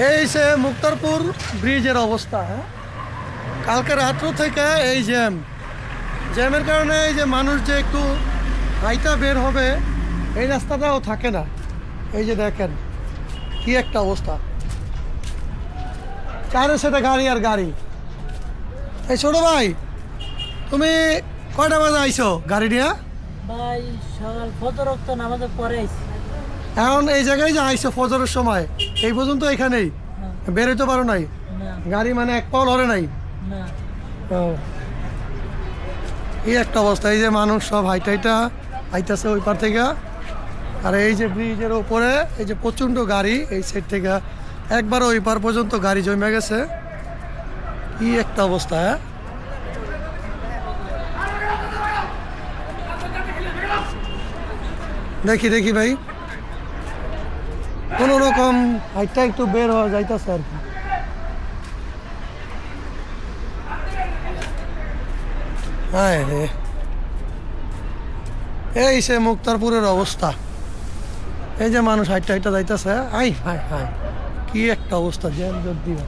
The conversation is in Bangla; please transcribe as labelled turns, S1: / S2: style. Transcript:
S1: এই সে মুক্তারপুর ব্রিজের অবস্থা। হ্যাঁ, কালকে রাত্র থেকে এই জ্যামের কারণে এই যে মানুষ যে একটু হাইটা বের হবে এই রাস্তাটাও থাকে না। এই যে দেখেন কি একটা অবস্থা, চারে সেটা গাড়ি আর গাড়ি। এই ছোট ভাই, তুমি কয়টা বাজে আইছো গাড়ি নিয়ে?
S2: ভাই সকাল ফজর ওয়াক্ত নামাজের পরে আইছি।
S1: এখন এই জায়গায় যে আইছো ফজরের সময়, এই পর্যন্ত এখানেই বেরোতে পারো নাই?
S2: না
S1: গাড়ি মানে এক পাও লড়ে নাই?
S2: না
S1: ও, এই একটা অবস্থা। এই যে মানুষ সব হাইটাইটা আইতাছে ওই পার থেকে, আর এই যে ব্রিজের উপরে এই যে প্রচণ্ড গাড়ি এই সাইড থেকে একবার ওই পার পর্যন্ত গাড়ি জমে গেছে। কি একটা অবস্থা। হ্যাঁ, দেখি দেখি ভাই, কোনো রকম হাইটটা একটু বের হওয়া যাইতেছে আর কি। হ্যাঁ রে, এই সে মুক্তারপুরের অবস্থা। এই যে মানুষ হাইটটা হাইটটা যাইতেছে, আই হাই হাই, কি একটা অবস্থা জ্যাম জোর দিবা।